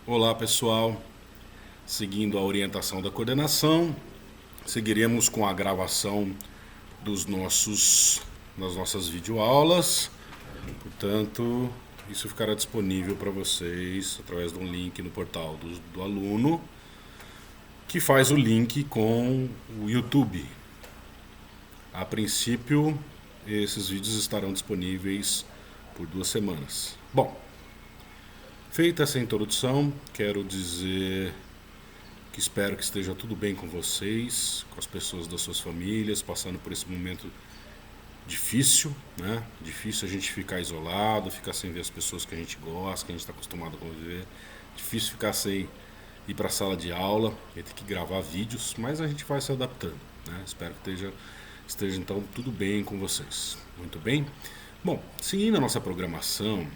Olá pessoal, seguindo a orientação da coordenação, seguiremos com a gravação das nossas videoaulas. Portanto, isso ficará disponível para vocês através de um link no portal do aluno, que faz o link com o YouTube. A princípio, esses vídeos estarão disponíveis por 2 semanas. Bom, feita essa introdução, quero dizer que espero que esteja tudo bem com vocês, com as pessoas das suas famílias, passando por esse momento difícil, né? Difícil a gente ficar isolado, ficar sem ver as pessoas que a gente gosta, que a gente está acostumado a conviver. Difícil ficar sem ir para a sala de aula e ter que gravar vídeos, mas a gente vai se adaptando, né? Espero que esteja então tudo bem com vocês. Muito bem? Bom, seguindo a nossa programação,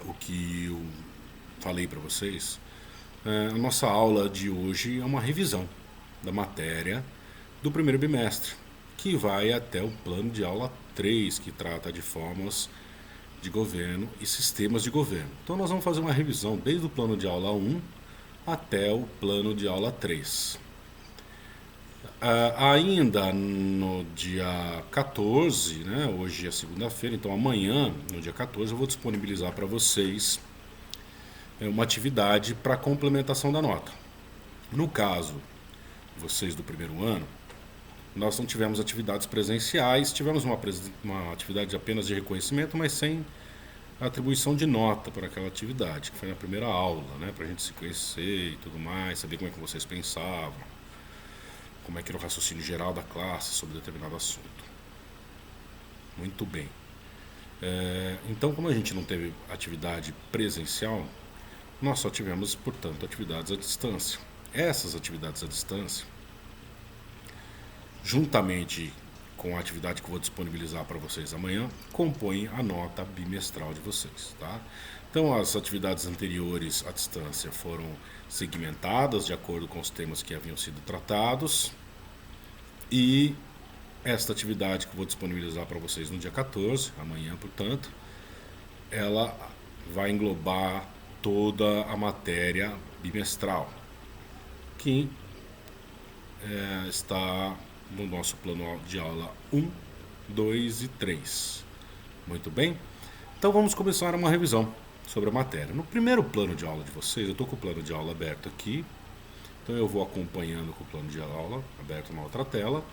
o que eu falei para vocês, a nossa aula de hoje é uma revisão da matéria do primeiro bimestre, que vai até o plano de aula 3, que trata de formas de governo e sistemas de governo. Então nós vamos fazer uma revisão desde o plano de aula 1 até o plano de aula 3. Ainda no dia 14, né, hoje é segunda-feira, então amanhã, no dia 14, eu vou disponibilizar para vocês uma atividade para complementação da nota. No caso, vocês do primeiro ano, nós não tivemos atividades presenciais, tivemos uma atividade apenas de reconhecimento, mas sem atribuição de nota para aquela atividade, que foi na primeira aula, né, para a gente se conhecer e tudo mais, saber como é que vocês pensavam, como é que era o raciocínio geral da classe sobre determinado assunto. Muito bem. Então, como a gente não teve atividade presencial, nós só tivemos, portanto, atividades à distância. Essas atividades à distância, juntamente com a atividade que eu vou disponibilizar para vocês amanhã, compõem a nota bimestral de vocês, tá? Então, as atividades anteriores à distância foram segmentadas de acordo com os temas que haviam sido tratados, e esta atividade que eu vou disponibilizar para vocês no dia 14, amanhã, portanto, ela vai englobar toda a matéria bimestral, que está no nosso plano de aula 1, 2 e 3. Muito bem? Então vamos começar uma revisão sobre a matéria. No primeiro plano de aula de vocês, eu estou com o plano de aula aberto aqui, então eu vou acompanhando com o plano de aula aberto na outra tela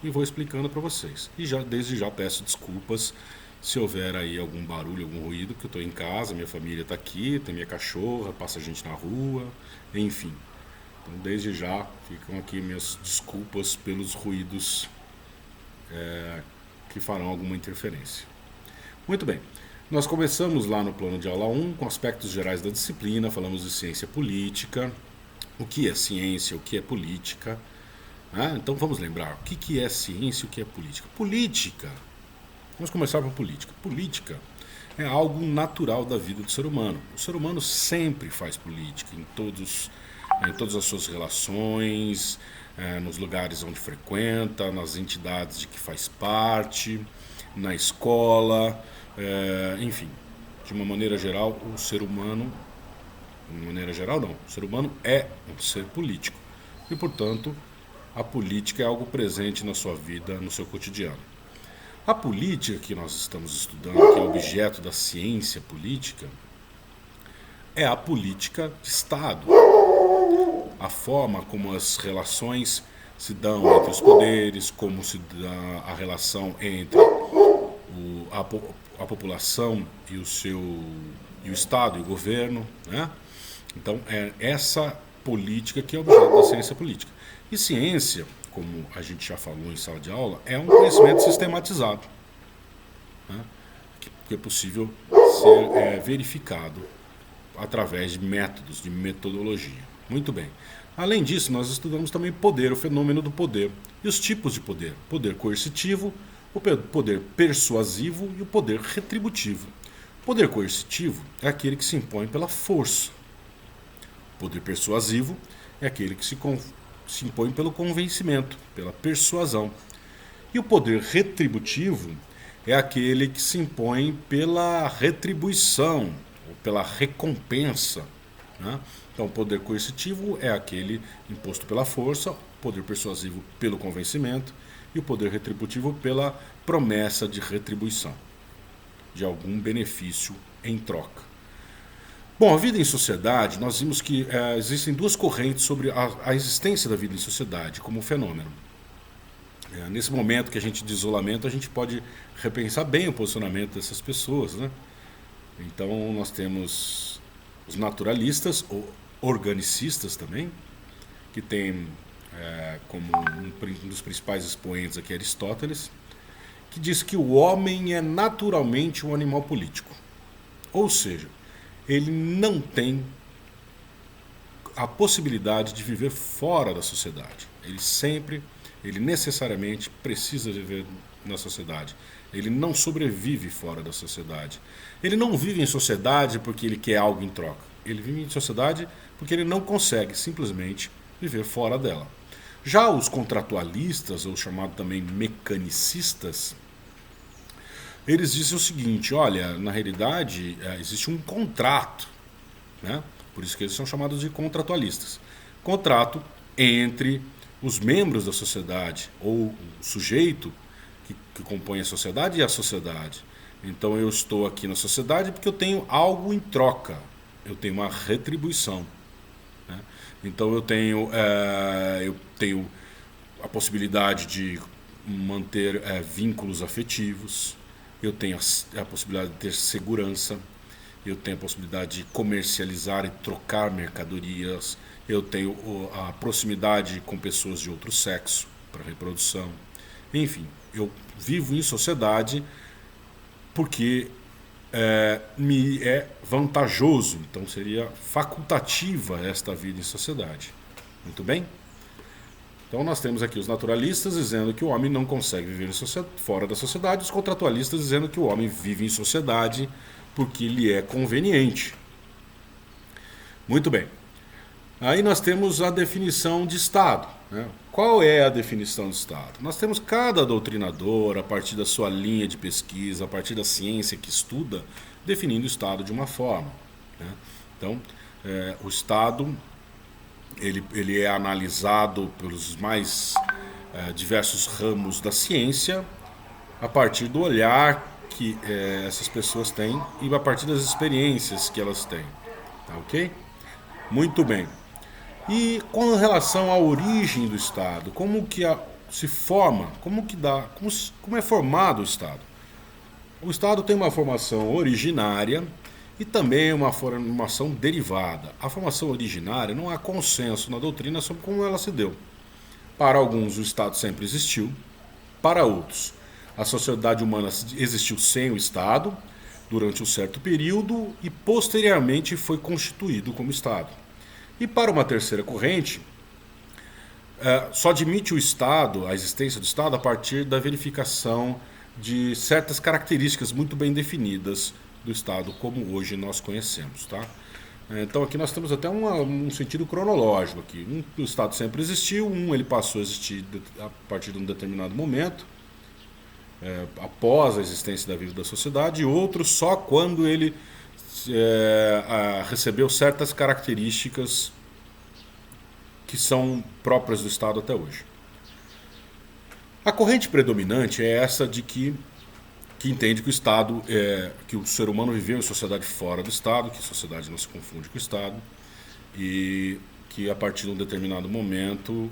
e vou explicando para vocês. E desde já peço desculpas se houver aí algum barulho, algum ruído, porque eu estou em casa, minha família está aqui, tem minha cachorra, passa gente na rua, enfim. Então, desde já, ficam aqui minhas desculpas pelos ruídos que farão alguma interferência. Muito bem, nós começamos lá no plano de aula 1 com aspectos gerais da disciplina, falamos de ciência política, o que é ciência, o que é política. Então vamos lembrar, o que é ciência e o que é política. Política, vamos começar por política. Política é algo natural da vida do ser humano. O ser humano sempre faz política em todas as suas relações, nos lugares onde frequenta, nas entidades de que faz parte, na escola, enfim, de uma maneira geral, o ser humano, o ser humano é um ser político e, portanto, a política é algo presente na sua vida, no seu cotidiano. A política que nós estamos estudando, que é objeto da ciência política, é a política de Estado. A forma como as relações se dão entre os poderes, como se dá a relação entre a população e o Estado e o governo, né? Então é essa política que é objeto da ciência política. E ciência, como a gente já falou em sala de aula, é um conhecimento sistematizado, né? Que é possível ser verificado através de métodos, de metodologia. Muito bem. Além disso, nós estudamos também poder, o fenômeno do poder e os tipos de poder. Poder coercitivo, o poder persuasivo e o poder retributivo. O poder coercitivo é aquele que se impõe pela força. O poder persuasivo é aquele que se impõe pelo convencimento, pela persuasão. E o poder retributivo é aquele que se impõe pela retribuição, ou pela recompensa, né? Então, o poder coercitivo é aquele imposto pela força, o poder persuasivo pelo convencimento e o poder retributivo pela promessa de retribuição, de algum benefício em troca. Bom, a vida em sociedade, nós vimos que existem duas correntes sobre a existência da vida em sociedade como fenômeno. Nesse momento que a gente de isolamento, a gente pode repensar bem o posicionamento dessas pessoas, né? Então, nós temos os naturalistas, ou organicistas também, que tem como um dos principais expoentes aqui Aristóteles, que diz que o homem é naturalmente um animal político. Ou seja, ele não tem a possibilidade de viver fora da sociedade. Ele necessariamente precisa viver na sociedade. Ele não sobrevive fora da sociedade. Ele não vive em sociedade porque ele quer algo em troca. Ele vive em sociedade porque ele não consegue simplesmente viver fora dela. Já os contratualistas, ou chamado também mecanicistas, eles dizem o seguinte: olha, na realidade existe um contrato, né? Por isso que eles são chamados de contratualistas. Contrato entre os membros da sociedade, ou o sujeito que compõe a sociedade e a sociedade. Então eu estou aqui na sociedade porque eu tenho algo em troca, eu tenho uma retribuição, né? Então eu tenho a possibilidade de manter vínculos afetivos, eu tenho a possibilidade de ter segurança, eu tenho a possibilidade de comercializar e trocar mercadorias, eu tenho a proximidade com pessoas de outro sexo para reprodução. Enfim, eu vivo em sociedade porque me é vantajoso, então seria facultativa esta vida em sociedade. Muito bem? Então nós temos aqui os naturalistas dizendo que o homem não consegue viver fora da sociedade, os contratualistas dizendo que o homem vive em sociedade porque lhe é conveniente. Muito bem. Aí nós temos a definição de Estado, né? Qual é a definição de Estado? Nós temos cada doutrinador, a partir da sua linha de pesquisa, a partir da ciência que estuda, definindo o Estado de uma forma, né? Então, o Estado ele é analisado pelos mais diversos ramos da ciência a partir do olhar que essas pessoas têm e a partir das experiências que elas têm. Tá ok? Muito bem. E com relação à origem do Estado, como que se forma, como é formado o Estado? O Estado tem uma formação originária e também uma formação derivada. A formação originária não há consenso na doutrina sobre como ela se deu. Para alguns o Estado sempre existiu, para outros a sociedade humana existiu sem o Estado durante um certo período e posteriormente foi constituído como Estado. E para uma terceira corrente, só admite o Estado, a existência do Estado, a partir da verificação de certas características muito bem definidas do Estado, como hoje nós conhecemos. Tá? Então aqui nós temos até um sentido cronológico. Aqui. O Estado sempre existiu, ele passou a existir a partir de um determinado momento, após a existência da vida da sociedade, e outro só quando ele recebeu certas características que são próprias do Estado até hoje. A corrente predominante é essa de que entende que o Estado que o ser humano viveu em sociedade fora do Estado, que a sociedade não se confunde com o Estado, e que a partir de um determinado momento,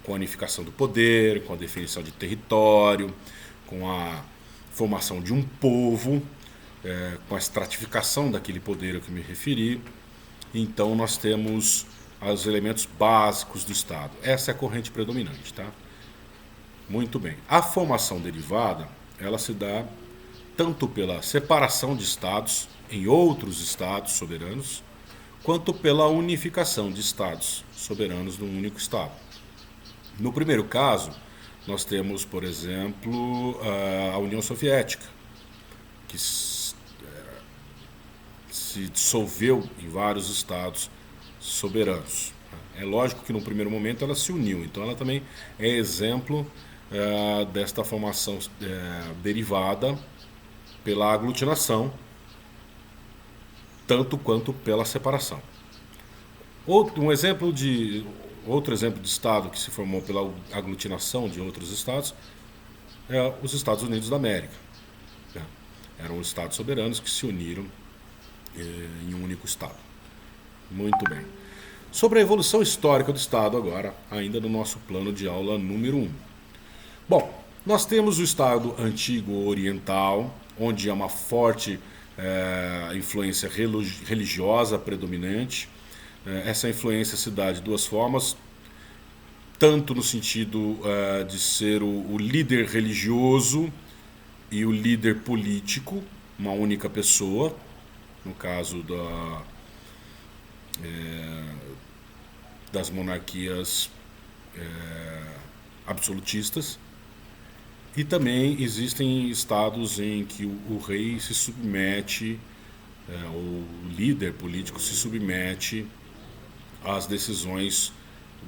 com a unificação do poder, com a definição de território, com a formação de um povo, com a estratificação daquele poder a que me referi, então nós temos os elementos básicos do Estado. Essa é a corrente predominante, tá? Muito bem. A formação derivada, ela se dá tanto pela separação de Estados em outros Estados soberanos, quanto pela unificação de Estados soberanos num único Estado. No primeiro caso, nós temos, por exemplo, a União Soviética, que se dissolveu em vários estados soberanos. É lógico que no primeiro momento ela se uniu, então ela também é exemplo desta formação derivada pela aglutinação tanto quanto pela separação. Outro exemplo de Estado que se formou pela aglutinação de outros Estados é os Estados Unidos da América. Eram Estados soberanos que se uniram em um único Estado. Muito bem. Sobre a evolução histórica do Estado agora, ainda no nosso plano de aula número 1. Bom, nós temos o Estado antigo oriental, onde há uma forte influência religiosa predominante. Essa influência se dá de duas formas, tanto no sentido de ser o líder religioso e o líder político, uma única pessoa, no caso das monarquias absolutistas. E também existem estados em que o rei se submete, o líder político se submete às decisões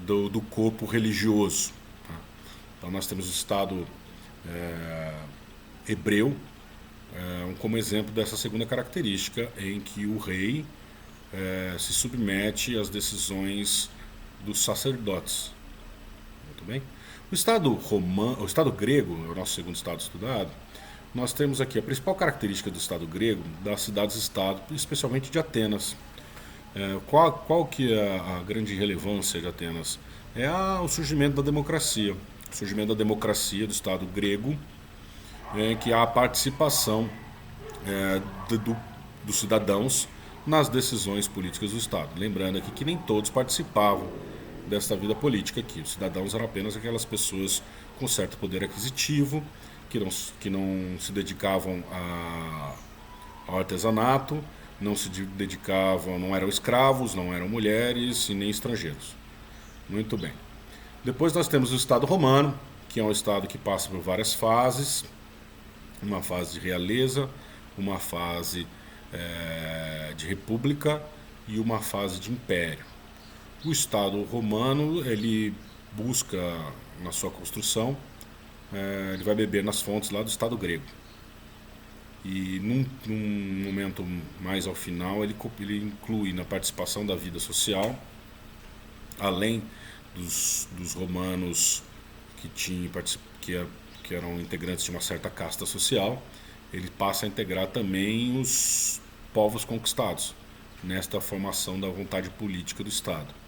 do corpo religioso. Tá? Então nós temos o estado hebreu como exemplo dessa segunda característica, em que o rei se submete às decisões dos sacerdotes. Muito bem? O Estado grego, é o nosso segundo Estado estudado. Nós temos aqui a principal característica do Estado grego, das cidades-estado, especialmente de Atenas. Qual que é a grande relevância de Atenas? É o surgimento da democracia. O surgimento da democracia do Estado grego, que há a participação dos cidadãos nas decisões políticas do Estado. Lembrando aqui que nem todos participavam dessa vida política aqui. Os cidadãos eram apenas aquelas pessoas com certo poder aquisitivo, que não se dedicavam ao artesanato, não se dedicavam, não eram escravos, não eram mulheres e nem estrangeiros. Muito bem. Depois nós temos o Estado romano, que é um Estado que passa por várias fases, uma fase de realeza, uma fase de república e uma fase de império. O Estado romano, ele busca, na sua construção, ele vai beber nas fontes lá do Estado grego. E num momento mais ao final, ele inclui na participação da vida social, além dos romanos que eram integrantes de uma certa casta social, ele passa a integrar também os povos conquistados nesta formação da vontade política do Estado.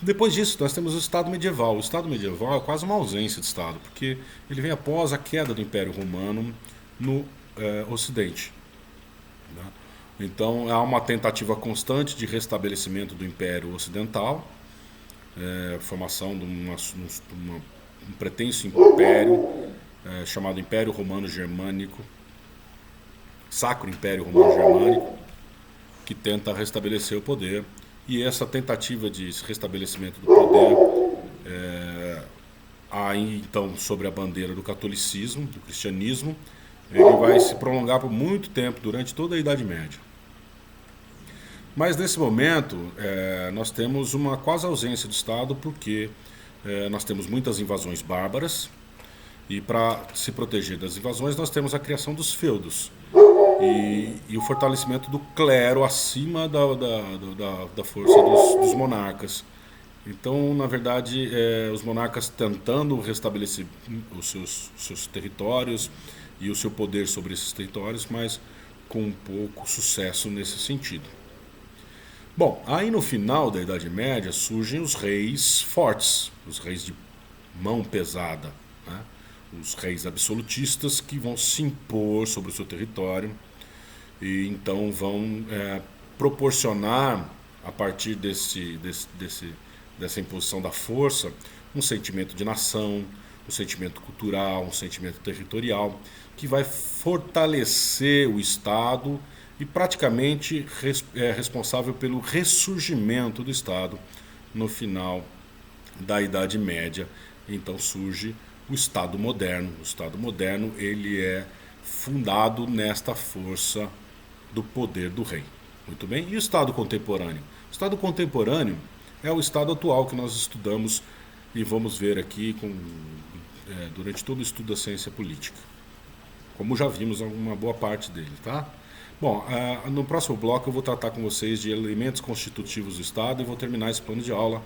Depois disso, nós temos o Estado medieval. O Estado medieval é quase uma ausência de Estado, porque ele vem após a queda do Império Romano no Ocidente. Né? Então, há uma tentativa constante de restabelecimento do Império Ocidental, formação de um pretenso império chamado Império Romano Germânico, Sacro Império Romano Germânico, que tenta restabelecer o poder. E essa tentativa de restabelecimento do poder, aí então sobre a bandeira do catolicismo, do cristianismo, ele vai se prolongar por muito tempo, durante toda a Idade Média. Mas nesse momento nós temos uma quase ausência do Estado, porque nós temos muitas invasões bárbaras, e para se proteger das invasões nós temos a criação dos feudos e o fortalecimento do clero acima da força dos monarcas. Então, na verdade, os monarcas tentando restabelecer os seus territórios e o seu poder sobre esses territórios, mas com pouco sucesso nesse sentido. Bom, aí no final da Idade Média surgem os reis fortes, os reis de mão pesada, né? Os reis absolutistas que vão se impor sobre o seu território e então vão proporcionar, a partir dessa imposição da força, um sentimento de nação, um sentimento cultural, um sentimento territorial, que vai fortalecer o Estado e praticamente é responsável pelo ressurgimento do Estado no final da Idade Média. Então surge o Estado moderno. O Estado moderno, ele é fundado nesta força do poder do rei. Muito bem? E o Estado contemporâneo? O Estado contemporâneo é o Estado atual que nós estudamos e vamos ver aqui durante todo o estudo da ciência política. Como já vimos uma boa parte dele, tá? Bom, no próximo bloco eu vou tratar com vocês de elementos constitutivos do Estado e vou terminar esse plano de aula.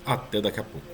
Até daqui a pouco.